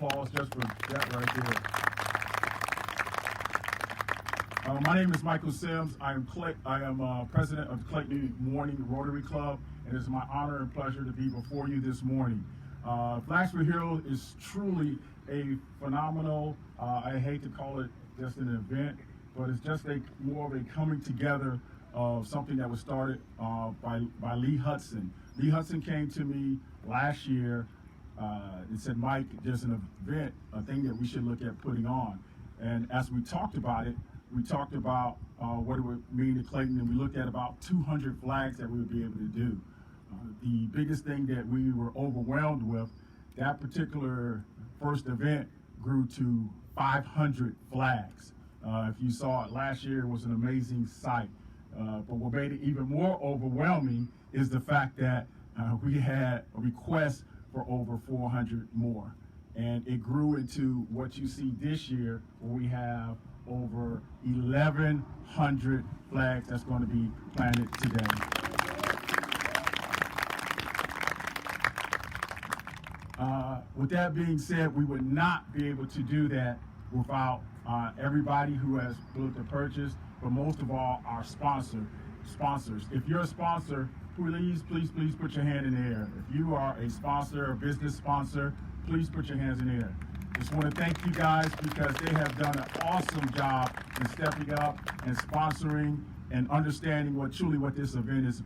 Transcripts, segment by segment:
Applause just for that right there. My name is Michael Sims. I am president of the Clayton Morning Rotary Club, and it is my honor and pleasure to be before you this morning. Flags for Heroes is truly a phenomenal, I hate to call it just an event, but it's just more of a coming together of something that was started by Lee Hudson. Lee Hudson came to me last year and said, Mike, there's an event, a thing that we should look at putting on. And as we talked about it, we talked about what it would mean to Clayton, and we looked at about 200 flags that we would be able to do. The biggest thing that we were overwhelmed with, that particular first event grew to 500 flags. If you saw it last year, it was an amazing sight. But what made it even more overwhelming is the fact that we had a request for over 400 more. And it grew into what you see this year, where we have over 1,100 flags that's going to be planted today. With that being said, we would not be able to do that without everybody who has built the purchase, but most of all, our sponsors. If you're a sponsor, please put your hand in the air. If you are a sponsor, a business sponsor, please put your hands in the air. Just want to thank you guys because they have done an awesome job in stepping up and sponsoring and understanding what this event is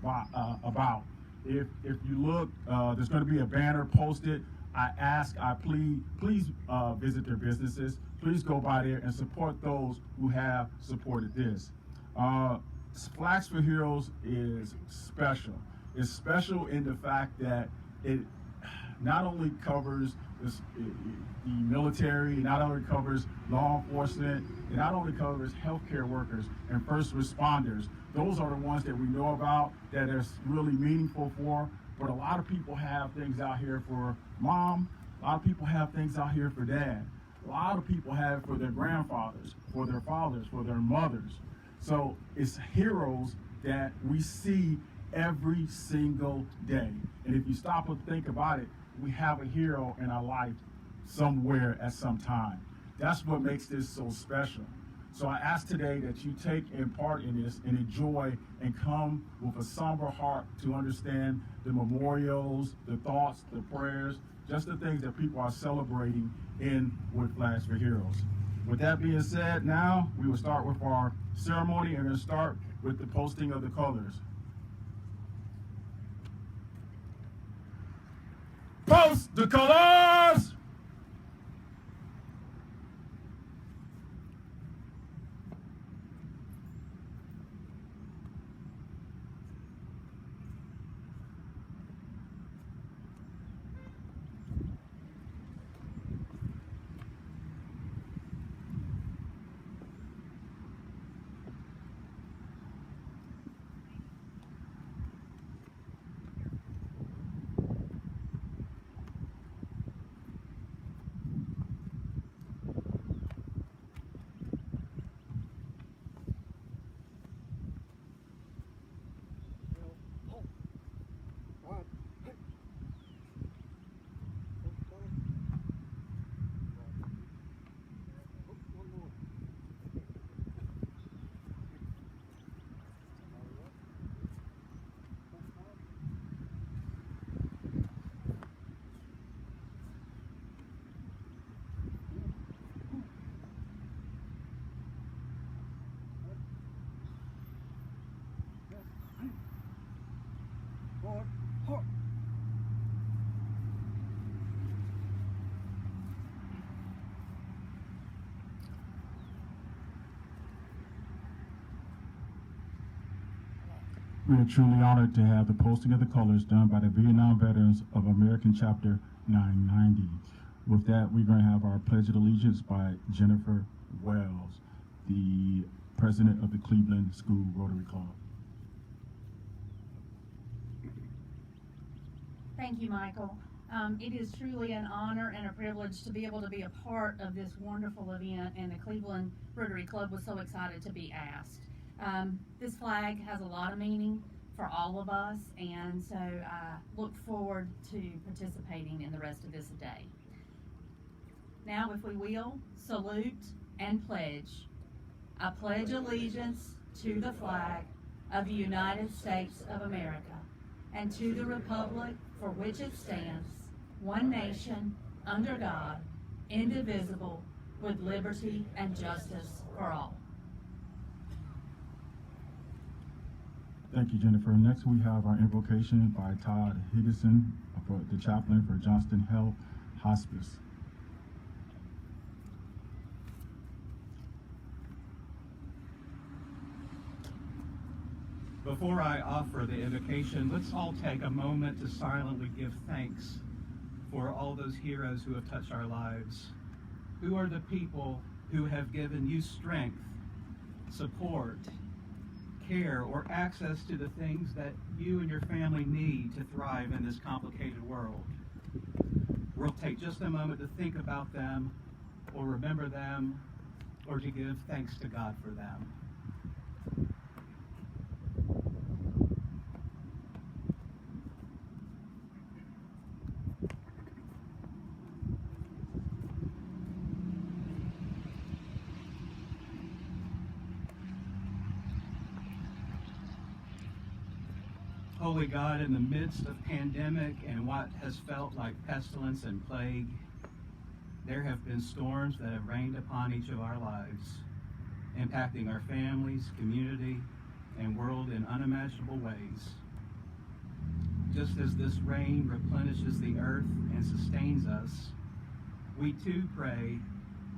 about. If you look, there's going to be a banner posted. I please visit their businesses. Please go by there and support those who have supported this. Flags for Heroes is special. It's special in the fact that it not only covers the military, it not only covers law enforcement, it not only covers healthcare workers and first responders. Those are the ones that we know about that are really meaningful for, but a lot of people have things out here for mom, a lot of people have things out here for dad, a lot of people have it for their grandfathers, for their fathers, for their mothers. So it's heroes that we see every single day. And if you stop and think about it, we have a hero in our life somewhere at some time. That's what makes this so special. So I ask today that you take in part in this and enjoy and come with a somber heart to understand the memorials, the thoughts, the prayers, just the things that people are celebrating in with Flags for Heroes. With that being said, now we will start with our ceremony, and we'll start with the posting of the colors. Post the colors! We are truly honored to have the posting of the colors done by the Vietnam Veterans of American Chapter 990. With that, we're going to have our Pledge of Allegiance by Jennifer Wells, the president of the Cleveland School Rotary Club. Thank you, Michael. It is truly an honor and a privilege to be able to be a part of this wonderful event, and the Cleveland Rotary Club was so excited to be asked. This flag has a lot of meaning for all of us, and so I look forward to participating in the rest of this day. Now, if we will, salute and pledge. I pledge allegiance to the flag of the United States of America and to the republic for which it stands, one nation, under God, indivisible, with liberty and justice for all. Thank you, Jennifer. Next, we have our invocation by Todd Higginson, for the chaplain for Johnston Health Hospice. Before I offer the invocation, let's all take a moment to silently give thanks for all those heroes who have touched our lives. Who are the people who have given you strength, support, care, or access to the things that you and your family need to thrive in this complicated world? We'll take just a moment to think about them, or remember them, or to give thanks to God for them. Holy God, in the midst of pandemic and what has felt like pestilence and plague, there have been storms that have rained upon each of our lives, impacting our families, community, and world in unimaginable ways. Just as this rain replenishes the earth and sustains us, we too pray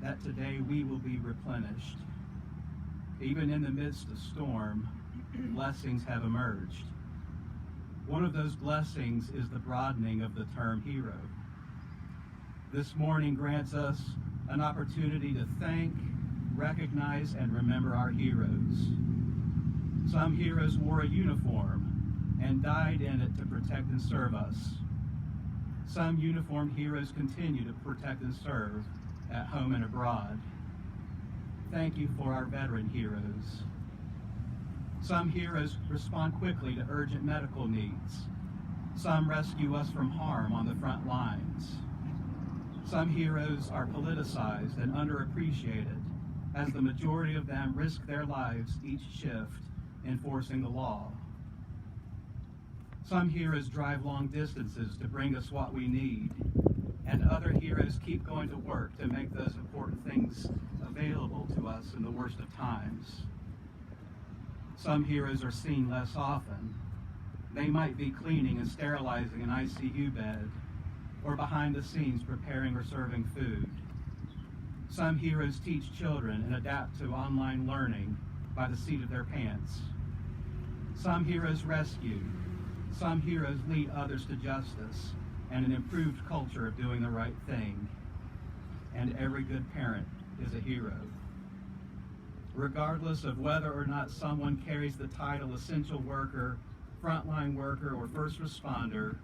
that today we will be replenished. Even in the midst of storm, blessings have emerged. One of those blessings is the broadening of the term hero. This morning grants us an opportunity to thank, recognize, and remember our heroes. Some heroes wore a uniform and died in it to protect and serve us. Some uniformed heroes continue to protect and serve at home and abroad. Thank you for our veteran heroes. Some heroes respond quickly to urgent medical needs. Some rescue us from harm on the front lines. Some heroes are politicized and underappreciated, as the majority of them risk their lives each shift enforcing the law. Some heroes drive long distances to bring us what we need, and other heroes keep going to work to make those important things available to us in the worst of times. Some heroes are seen less often. They might be cleaning and sterilizing an ICU bed, or behind the scenes preparing or serving food. Some heroes teach children and adapt to online learning by the seat of their pants. Some heroes rescue. Some heroes lead others to justice and an improved culture of doing the right thing. And every good parent is a hero. Regardless of whether or not someone carries the title essential worker, frontline worker, or first responder,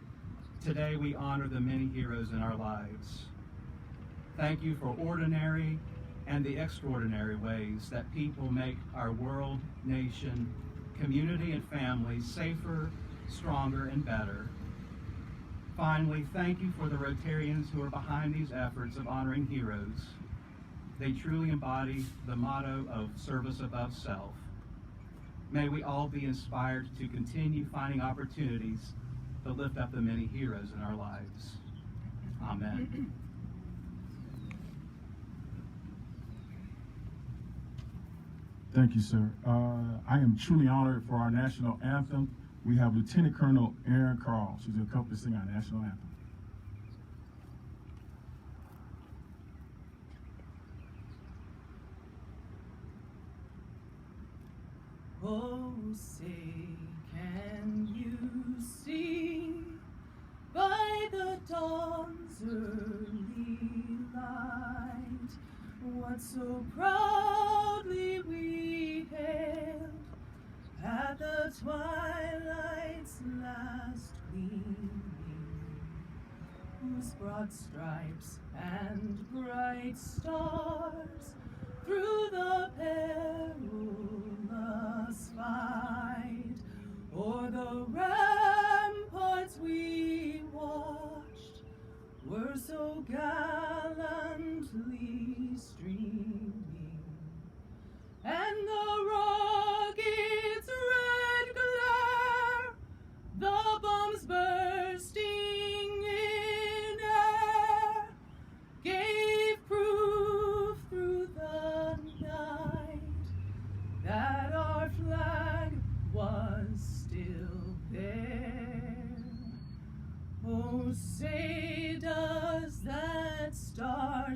today we honor the many heroes in our lives. Thank you for ordinary and the extraordinary ways that people make our world, nation, community, and family safer, stronger, and better. Finally, thank you for the Rotarians who are behind these efforts of honoring heroes. They truly embody the motto of service above self. May we all be inspired to continue finding opportunities to lift up the many heroes in our lives. Amen. Thank you, sir. I am truly honored for our national anthem. We have Lieutenant Colonel Erin Carl. She's going to come to sing our national anthem. Oh, say, can you see by the dawn's early light what so proudly we hailed at the twilight's last gleaming, whose broad stripes and bright stars through the perilous fight o'er the ramparts we watched were so gallantly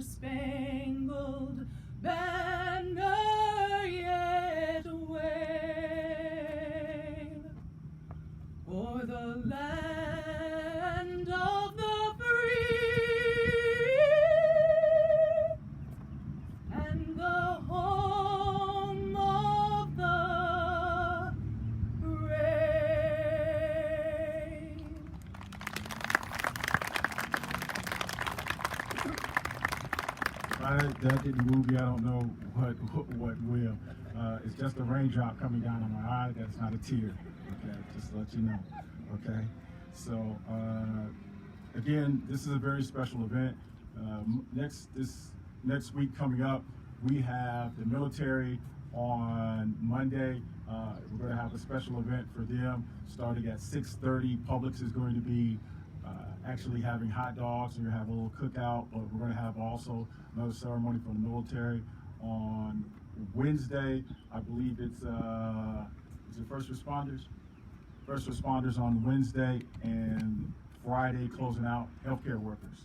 Star-Spangled Banner yet wave, o'er the land of the free and the home of the brave. That didn't move you. I don't know what will. It's just a raindrop coming down on my eye. That's not a tear. Okay, just to let you know. Okay, so again, this is a very special event. This next week coming up, we have the military on Monday. We're going to have a special event for them starting at 6:30. Publix is going to be actually having hot dogs. We're going to have a little cookout, but we're going to have also another ceremony for the military on Wednesday. I believe it's is it first responders? First responders on Wednesday, and Friday closing out healthcare workers.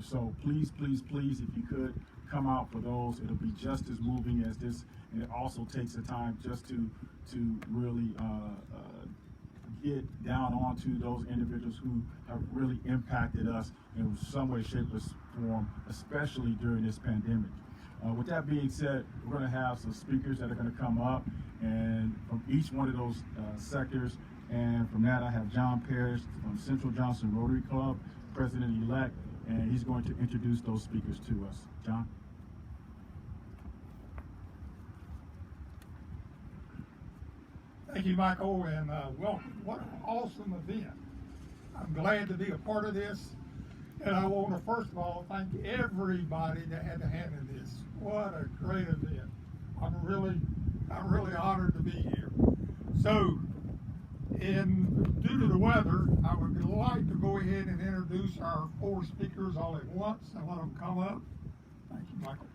So please, please, please, if you could come out for those, it'll be just as moving as this, and it also takes the time just to really get down onto those individuals who have really impacted us in some way, shape, or form, especially during this pandemic. With that being said, we're going to have some speakers that are going to come up, and from each one of those sectors. And from that, I have John Parrish from Central Johnson Rotary Club, President-elect, and he's going to introduce those speakers to us. John? Thank you, Michael, and welcome. What an awesome event. I'm glad to be a part of this, and I want to first of all thank everybody that had a hand in this. What a great event. I'm really honored to be here. So, due to the weather, I would like to go ahead and introduce our 4 speakers all at once and let them come up. Thank you, Michael.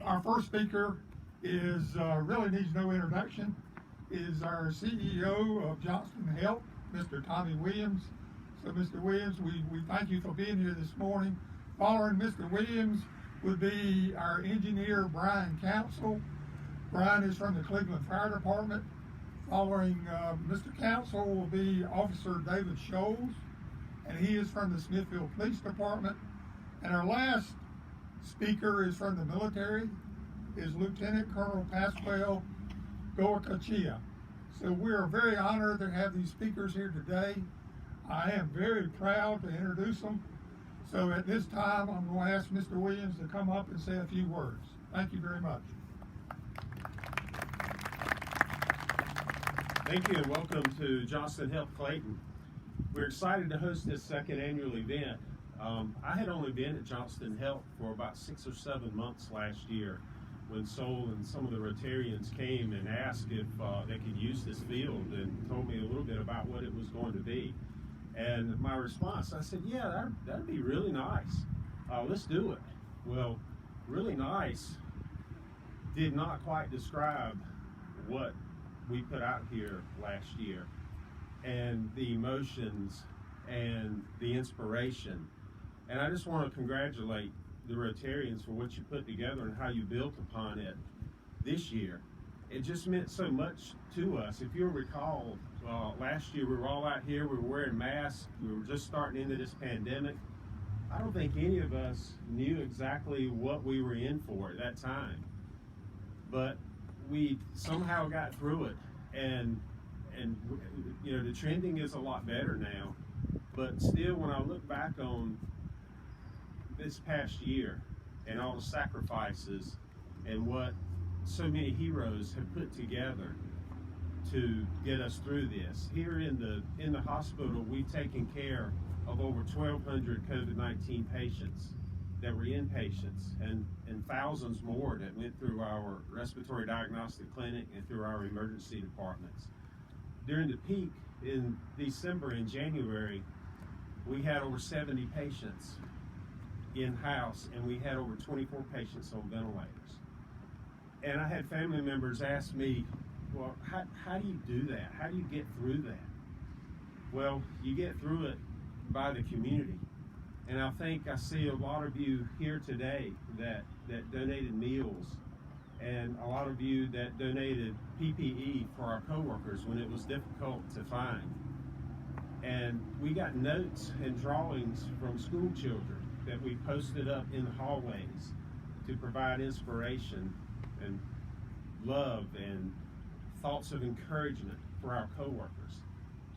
Our first speaker is really needs no introduction. Is our CEO of Johnston Health, Mr. Tommy Williams. So, Mr. Williams, we thank you for being here this morning. Following Mr. Williams would be our engineer, Brian Council. Brian is from the Cleveland Fire Department. Following Mr. Council will be Officer David Scholes, and he is from the Smithfield Police Department. And our last speaker is from the military, is Lieutenant Colonel Pasquale Goakachia. So we are very honored to have these speakers here today. I am very proud to introduce them. So at this time, I'm going to ask Mr. Williams to come up and say a few words. Thank you very much. Thank you, and welcome to Johnston Health Clayton. We're excited to host this second annual event. I had only been at Johnston Health for about 6 or 7 months last year when Sol and some of the Rotarians came and asked if they could use this field and told me a little bit about what it was going to be. And my response, I said, yeah, that'd be really nice. Let's do it. Well, really nice did not quite describe what we put out here last year, and the emotions and the inspiration. And I just want to congratulate the Rotarians for what you put together and how you built upon it this year. It just meant so much to us. If you'll recall, last year we were all out here, we were wearing masks, we were just starting into this pandemic. I don't think any of us knew exactly what we were in for at that time, but we somehow got through it, and you know, the trending is a lot better now. But still, when I look back on this past year and all the sacrifices and what so many heroes have put together to get us through this, here in the hospital, we've taken care of over 1,200 COVID-19 patients that were inpatients, and thousands more that went through our respiratory diagnostic clinic and through our emergency departments. During the peak in December and January, we had over 70 patients in-house, and we had over 24 patients on ventilators. And I had family members ask me, well, how do you do that? How do you get through that? Well, you get through it by the community. And I think I see a lot of you here today that donated meals, and a lot of you that donated PPE for our coworkers when it was difficult to find. And we got notes and drawings from school children that we posted up in the hallways to provide inspiration and love and thoughts of encouragement for our coworkers.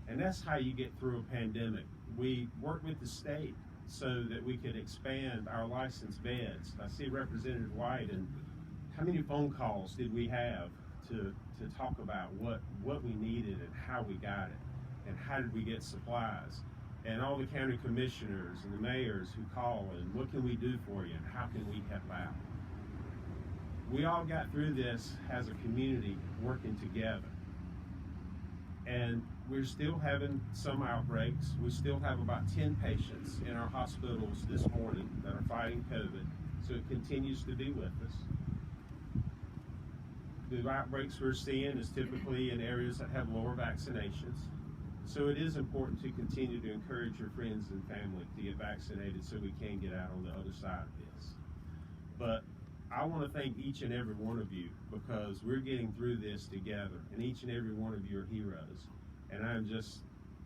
And that's how you get through a pandemic. We worked with the state so that we could expand our licensed beds. I see Representative White, and how many phone calls did we have to talk about what we needed and how we got it and how did we get supplies, and all the county commissioners and the mayors who call and what can we do for you and how can we help out. We all got through this as a community working together. And we're still having some outbreaks. We still have about 10 patients in our hospitals this morning that are fighting COVID, so it continues to be with us. The outbreaks we're seeing is typically in areas that have lower vaccinations. So it is important to continue to encourage your friends and family to get vaccinated so we can get out on the other side of this. But I want to thank each and every one of you, because we're getting through this together, and each and every one of you are heroes. And I'm just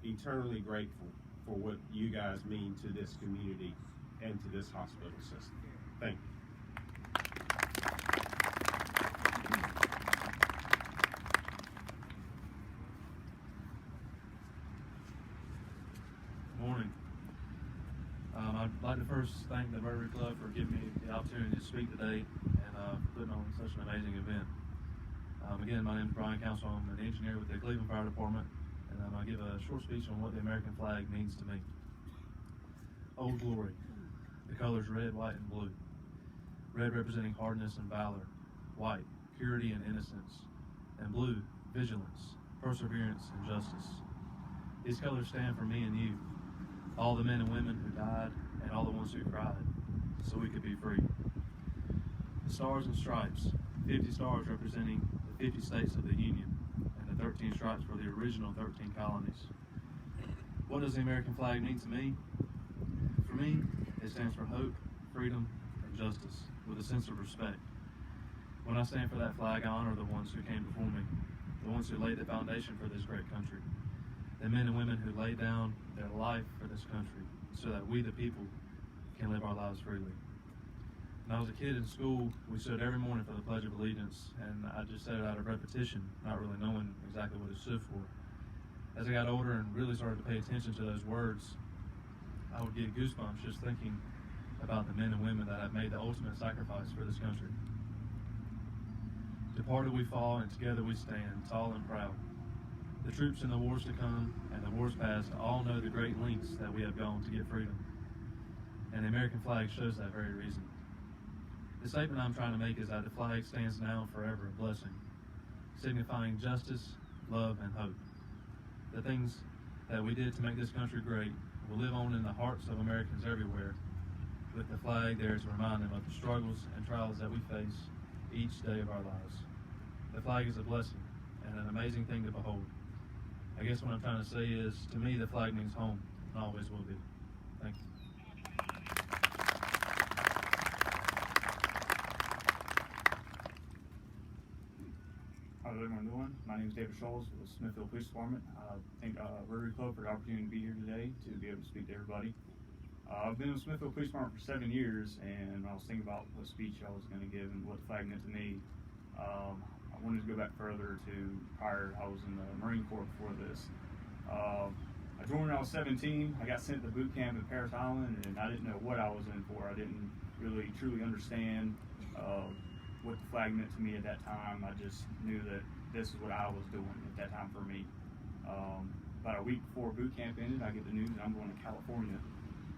eternally grateful for what you guys mean to this community and to this hospital system. Thank you. Morning. I'd like to first thank the Rotary Club for giving me the opportunity to speak today and putting on such an amazing event. Again, my name is Brian Council. I'm an engineer with the Cleveland Fire Department, and I'll give a short speech on what the American flag means to me. Old Glory. The colors red, white, and blue. Red representing hardness and valor. White, purity and innocence. And blue, vigilance, perseverance, and justice. These colors stand for me and you, all the men and women who died and all the ones who cried, so we could be free. The stars and stripes, 50 stars representing the 50 states of the Union, and the 13 stripes for the original 13 colonies. What does the American flag mean to me? For me, it stands for hope, freedom, and justice, with a sense of respect. When I stand for that flag, I honor the ones who came before me, the ones who laid the foundation for this great country, the men and women who laid down their life for this country so that we, the people, can live our lives freely. When I was a kid in school, we stood every morning for the Pledge of Allegiance, and I just said it out of repetition, not really knowing exactly what it stood for. As I got older and really started to pay attention to those words, I would get goosebumps just thinking about the men and women that have made the ultimate sacrifice for this country. Departed we fall, and together we stand, tall and proud. The troops in the wars to come and the wars past all know the great lengths that we have gone to get freedom. And the American flag shows that very reason. The statement I'm trying to make is that the flag stands now and forever a blessing, signifying justice, love, and hope. The things that we did to make this country great will live on in the hearts of Americans everywhere, with the flag there to remind them of the struggles and trials that we face each day of our lives. The flag is a blessing and an amazing thing to behold. I guess what I'm trying to say is, to me, the flag means home and always will be. Thank you. How's everyone doing? My name is David Scholes with Smithfield Police Department. I thank Rotary Club for the opportunity to be here today to be able to speak to everybody. I've been with Smithfield Police Department for 7 years, and I was thinking about what speech I was going to give and what the flag meant to me. I wanted to go back further to prior. I was in the Marine Corps before this. I joined when I was 17. I got sent to boot camp in Paris Island, and I didn't know what I was in for. I didn't really truly understand what the flag meant to me at that time. I just knew that this is what I was doing at that time for me. About a week before boot camp ended, I get the news that I'm going to California,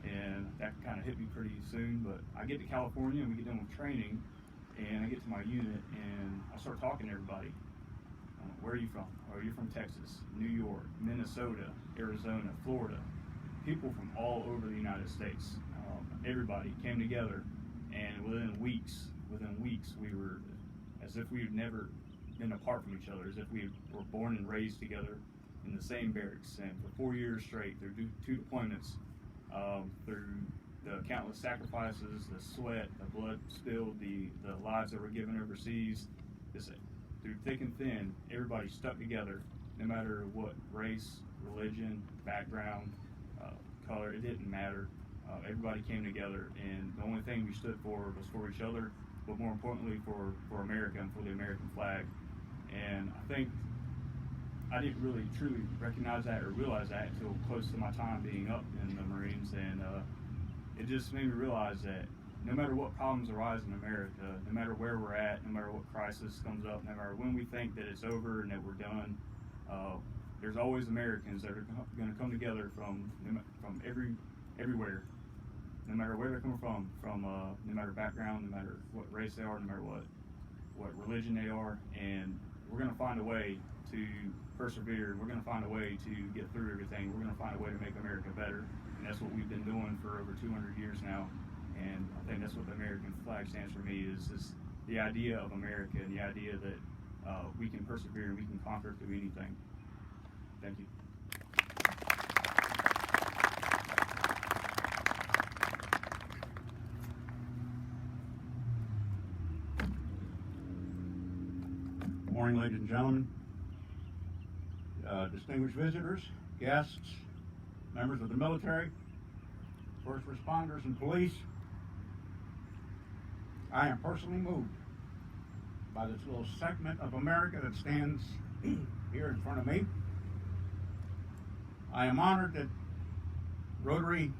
and that kind of hit me pretty soon. But I get to California, and we get done with training, and I get to my unit, and I start talking to everybody. Where are you from? Oh, you're from Texas, New York, Minnesota, Arizona, Florida. People from all over the United States. Everybody came together, and within weeks, we were as if we had never been apart from each other, as if we were born and raised together in the same barracks. And for 4 years straight, through 2 deployments, through the countless sacrifices, the sweat, the blood spilled, the lives that were given overseas. This, through thick and thin, everybody stuck together, no matter what race, religion, background, color. It didn't matter. Everybody came together, and the only thing we stood for was for each other, but more importantly for America and for the American flag. And I think I didn't really truly recognize that or realize that until close to my time being up in the Marines, and it just made me realize that no matter what problems arise in America, no matter where we're at, no matter what crisis comes up, no matter when we think that it's over and that we're done, there's always Americans that are going to come together from everywhere, no matter where they're coming from no matter background, no matter what race they are, no matter what religion they are, and we're going to find a way to persevere. We're going to find a way to get through everything. We're going to find a way to make America better, and that's what we've been doing for over 200 years now. And I think that's what the American flag stands for me, is the idea of America and the idea that we can persevere and we can conquer through anything. Thank you. Good morning, ladies and gentlemen, distinguished visitors, guests, members of the military, first responders, and police. I am personally moved by this little segment of America that stands here in front of me. I am honored that Rotary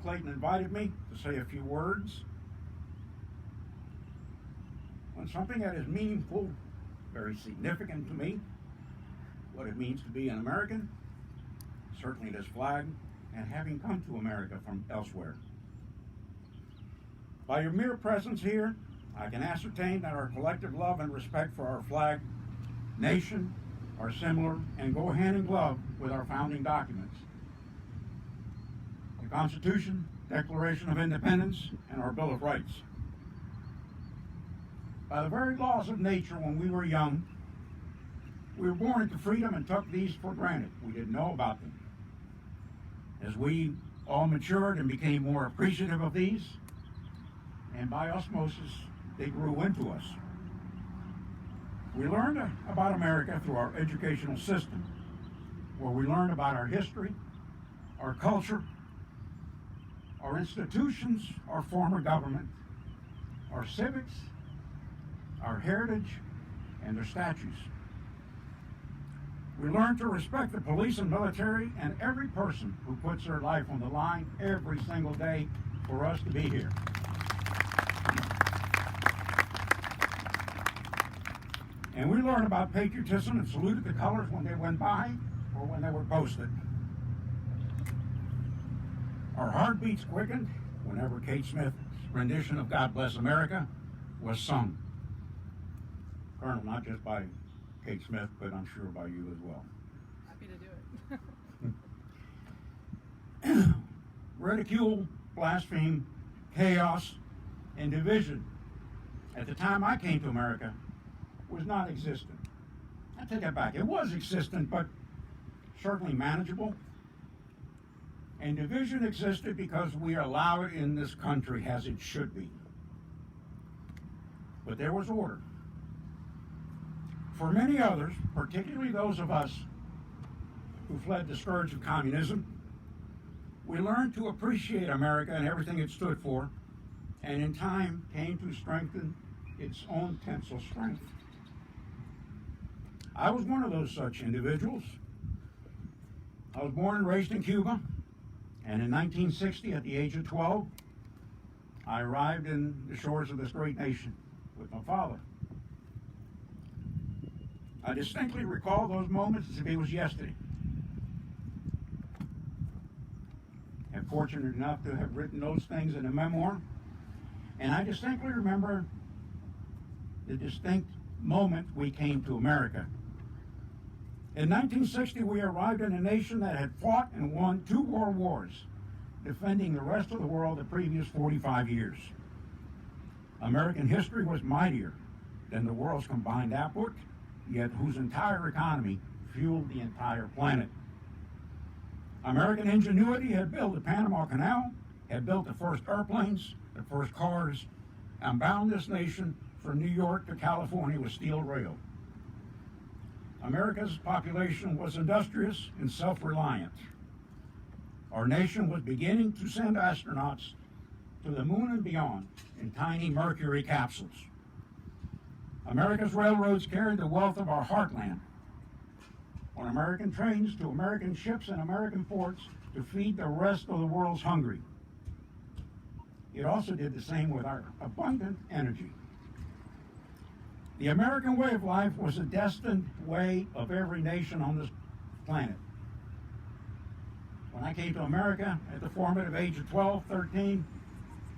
Clayton invited me to say a few words on something that is meaningful, very significant to me, what it means to be an American, certainly this flag, and having come to America from elsewhere. By your mere presence here, I can ascertain that our collective love and respect for our flag, nation, are similar and go hand in glove with our founding documents. The Constitution, Declaration of Independence, and our Bill of Rights. By the very laws of nature, when we were young, we were born into freedom and took these for granted. We didn't know about them. As we all matured and became more appreciative of these, and by osmosis, they grew into us. We learned about America through our educational system, where we learned about our history, our culture, our institutions, our former government, our civics, our heritage, and their statutes. We learned to respect the police and military and every person who puts their life on the line every single day for us to be here. And we learned about patriotism and saluted the colors when they went by or when they were posted. Our heartbeats quickened whenever Kate Smith's rendition of God Bless America was sung. Colonel, not just by Kate Smith, but I'm sure by you as well. Happy to do it. Ridicule, blaspheme, chaos, and division at the time I came to America was not existent. I take that back. It was existent, but certainly manageable. And division existed because we allow it in this country as it should be. But there was order. For many others, particularly those of us who fled the scourge of communism, we learned to appreciate America and everything it stood for, and in time came to strengthen its own tensile strength. I was one of those such individuals. I was born and raised in Cuba, and in 1960, at the age of 12, I arrived in the shores of this great nation with my father. I distinctly recall those moments as if it was yesterday. I'm fortunate enough to have written those things in a memoir, and I distinctly remember the distinct moment we came to America. In 1960, we arrived in a nation that had fought and won 2 world wars, defending the rest of the world the previous 45 years. American history was mightier than the world's combined output, yet whose entire economy fueled the entire planet. American ingenuity had built the Panama Canal had built the first airplanes, the first cars, and bound this nation from New York to California with steel rail. America's population was industrious and self-reliant. Our nation was beginning to send astronauts to the moon and beyond in tiny Mercury capsules. America's railroads carried the wealth of our heartland on American trains to American ships and American ports to feed the rest of the world's hungry. It also did the same with our abundant energy. The American way of life was a destined way of every nation on this planet. When I came to America at the formative age of 12, 13,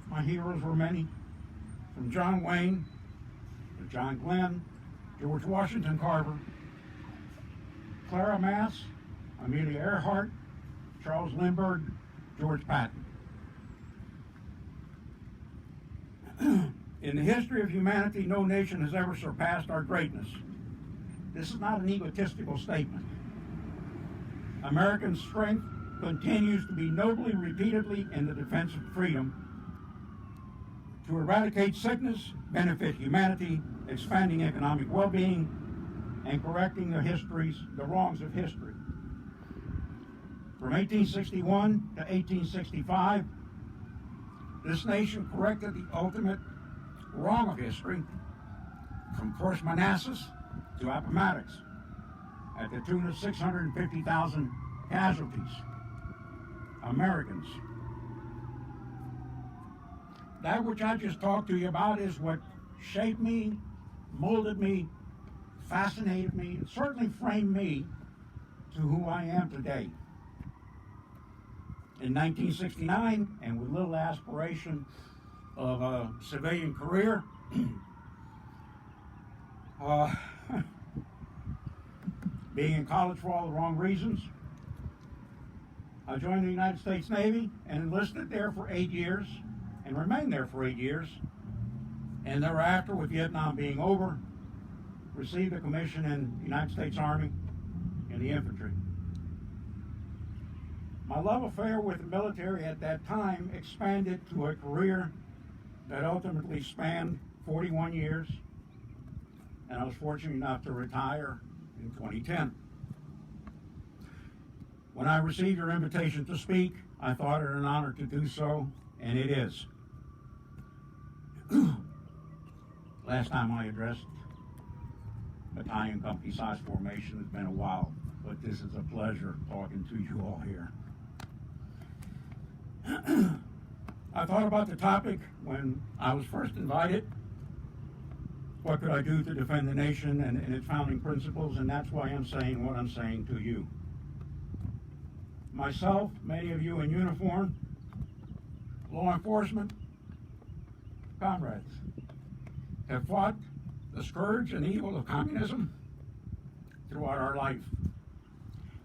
my heroes were many, from John Wayne to John Glenn, George Washington Carver, Clara Mass, Amelia Earhart, Charles Lindbergh, George Patton. In the history of humanity, no nation has ever surpassed our greatness. This is not an egotistical statement. American strength continues to be nobly, repeatedly in the defense of freedom, to eradicate sickness, benefit humanity, expanding economic well-being, and correcting the wrongs of history. From 1861 to 1865, this nation corrected the ultimate wrong of history, from First Manassas to Appomattox, at the tune of 650,000 casualties, Americans. That which I just talked to you about is what shaped me, molded me, fascinated me, and certainly framed me to who I am today. In 1969, and with little aspiration of a civilian career, being in college for all the wrong reasons, I joined the United States Navy and enlisted there for 8 years and remained there for 8 years. And thereafter, with Vietnam being over, received a commission in the United States Army in the infantry. My love affair with the military at that time expanded to a career that ultimately spanned 41 years, and I was fortunate enough to retire in 2010. When I received your invitation to speak, I thought it an honor to do so, and it is. Last time I addressed battalion company size formation has been a while, but this is a pleasure talking to you all here. I thought about the topic when I was first invited. What could I do to defend the nation and its founding principles? And that's why I'm saying what I'm saying to you. Myself, many of you in uniform, law enforcement, comrades, have fought the scourge and evil of communism throughout our life.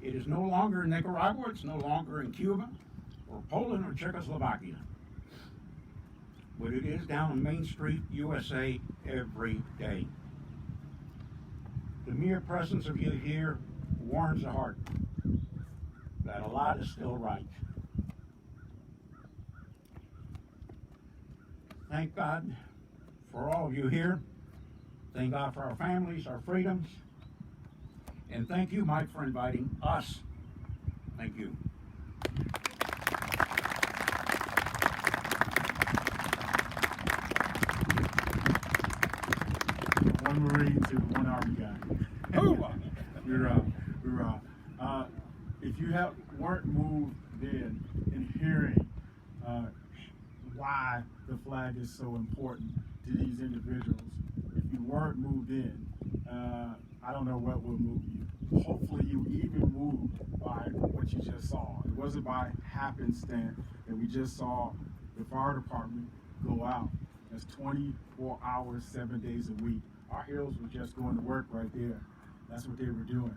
It is no longer in Nicaragua, it's no longer in Cuba, or Poland, or Czechoslovakia. But it is down on Main Street, USA, every day. The mere presence of you here warms the heart that a lot is still right. Thank God for all of you here. Thank God for our families, our freedoms. And thank you, Mike, for inviting us. Thank you. One Marine to one Army guy. If you weren't moved then in hearing why the flag is so important to these individuals, if you weren't moved in, I don't know what will move you. Hopefully you even moved by what you just saw. It wasn't by happenstance that we just saw the fire department go out. That's 24 hours, 7 days a week. Our heroes were just going to work right there. That's what they were doing.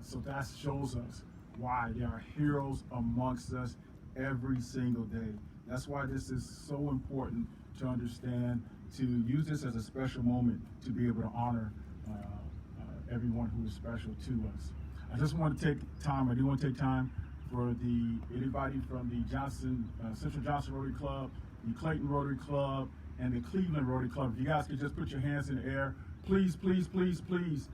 So that shows us why there are heroes amongst us every single day. That's why this is so important to understand, to use this as a special moment to be able to honor everyone who is special to us. I just want to take time, I do want to take time for anybody from the Central Johnson Rotary Club, the Clayton Rotary Club, and the Cleveland Rotary Club. If you guys could just put your hands in the air, please, please, please, please.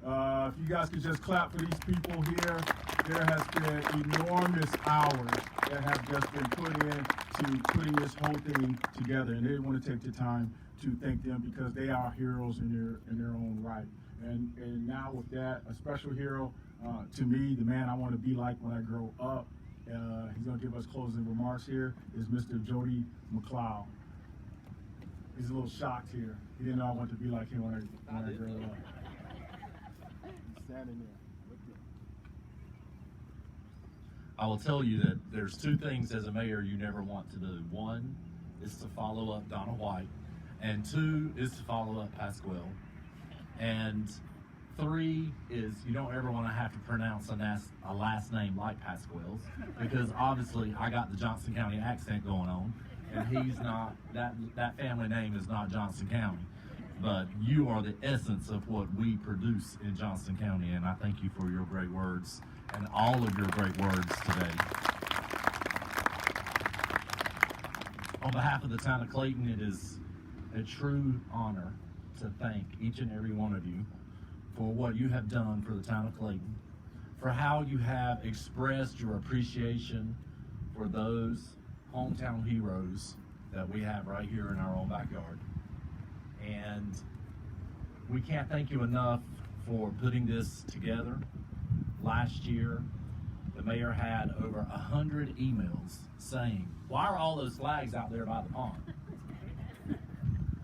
If you guys could just clap for these people here. There has been enormous hours that have just been put in to putting this whole thing together, and they want to take the time to thank them because they are heroes in their own right. And now with that, a special hero to me, the man I want to be like when I grow up. He's going to give us closing remarks here. Is Mr. Jody McLeod. He's a little shocked here. He didn't know I wanted to be like him when I grow up. He's standing there. I will tell you that there's two things as a mayor you never want to do. One is to follow up Donna White, and two is to follow up Pasquale. And three is you don't ever want to have to pronounce a last name like Pasquale's, because obviously I got the Johnson County accent going on, and he's not, that family name is not Johnson County. But you are the essence of what we produce in Johnson County, and I thank you for your great words and all of your great words today. On behalf of the town of Clayton, it is a true honor to thank each and every one of you for what you have done for the town of Clayton, for how you have expressed your appreciation for those hometown heroes that we have right here in our own backyard. And we can't thank you enough for putting this together. Last year, the mayor had over 100 emails saying, why are all those flags out there by the pond?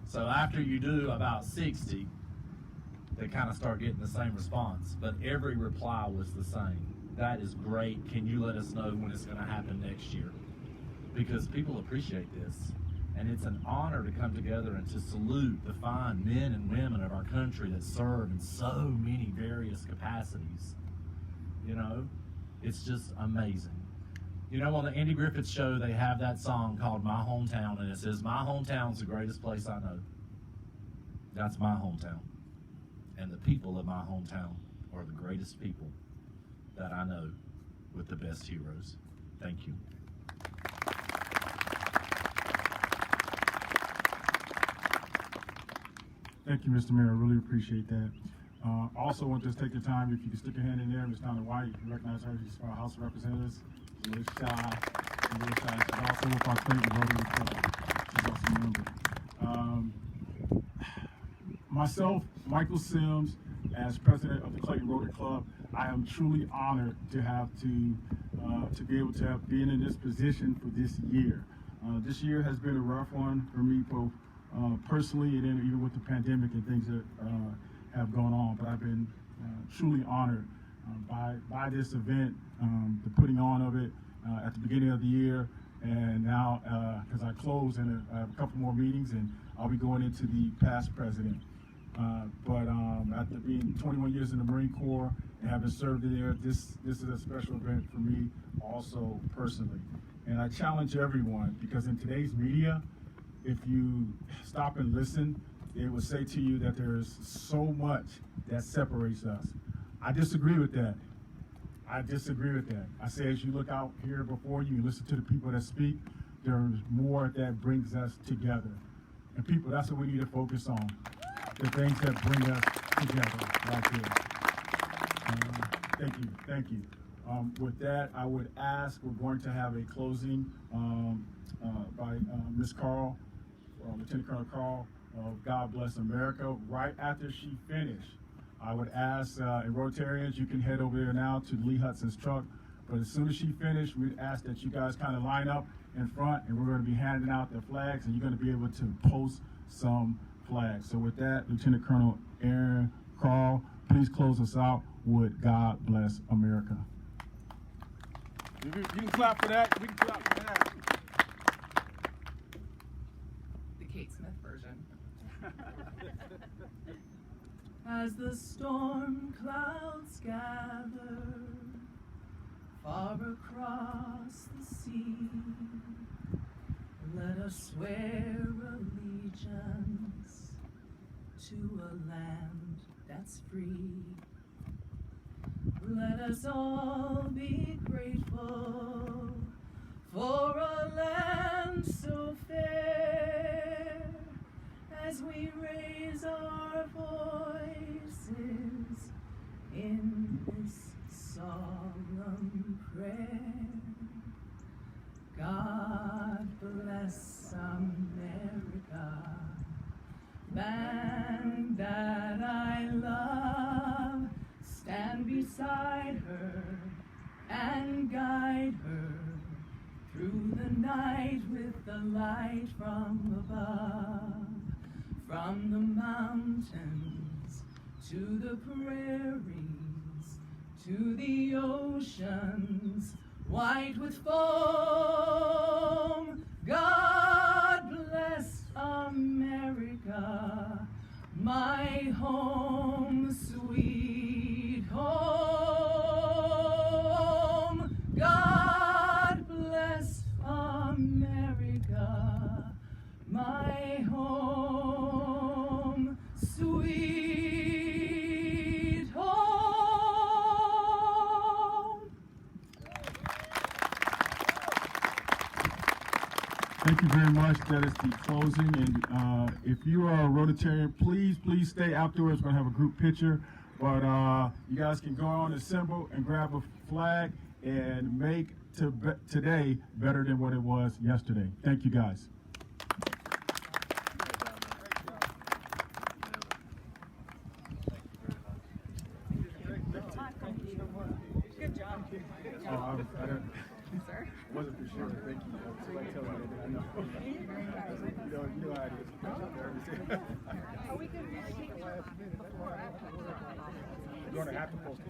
So after you do about 60, they kind of start getting the same response, but every reply was the same. That is great. Can you let us know when it's going to happen next year? Because people appreciate this. And it's an honor to come together and to salute the fine men and women of our country that serve in so many various capacities. You know, it's just amazing. You know, on the Andy Griffith Show, they have that song called My Hometown, and it says, my hometown's the greatest place I know. That's my hometown. And the people of my hometown are the greatest people that I know with the best heroes. Thank you. Thank you, Mr. Mayor. I really appreciate that. Also, want to just take the time, if you can stick your hand in there, Ms. Donna White, you recognize her, she's our House of Representatives. She's a little shy. She's also with our Clayton Rotary Club. She's also a member. Myself, Michael Sims, as president of the Clayton Rotary Club, I am truly honored to have to be able to have been in this position for this year. This year has been a rough one for me, both personally and then even with the pandemic and things that have gone on. But I've been truly honored by this event, the putting on of it at the beginning of the year, and now because I close and I have a couple more meetings, and I'll be going into the past president. But after being 21 years in the Marine Corps and having served there, this is a special event for me also personally. And I challenge everyone, because in today's media, if you stop and listen, it will say to you that there's so much that separates us. I disagree with that. I disagree with that. I say as you look out here before you, listen to the people that speak, there's more that brings us together. And people, that's what we need to focus on. The things that bring us together right here. Thank you, thank you. With that, I would ask, we're going to have a closing by Ms. Carl, Lieutenant Colonel Carl of God Bless America. Right after she finished, I would ask, and Rotarians, you can head over there now to Lee Hudson's truck, but as soon as she finished, we'd ask that you guys kind of line up in front, and we're going to be handing out the flags, and you're going to be able to post some flags. So with that, Lieutenant Colonel Aaron Carl, please close us out with God Bless America. You can clap for that. We can clap for that. The Kate Smith version. As the storm clouds gather far across the sea, let us swear allegiance to a land that's free. let us all be grateful for a land so fair as we raise our voices in this solemn prayer. God bless America, land that I love. Stand beside her and guide her through the night with the light from above. From the mountains to the prairies, to the oceans white with foam. God bless America, my home, sweet home. God bless America, my home, sweet home. Thank you very much. That is the closing. And if you are a Rotarian, please stay afterwards. We're going to have a group picture. But you guys can go on, assemble, and grab a flag and make today better than what it was yesterday. Thank you, guys. Good job. Sir? Wasn't for sure. Thank you. Somebody tell me that I know. You know how it is. Are we good? You're going to have to post it.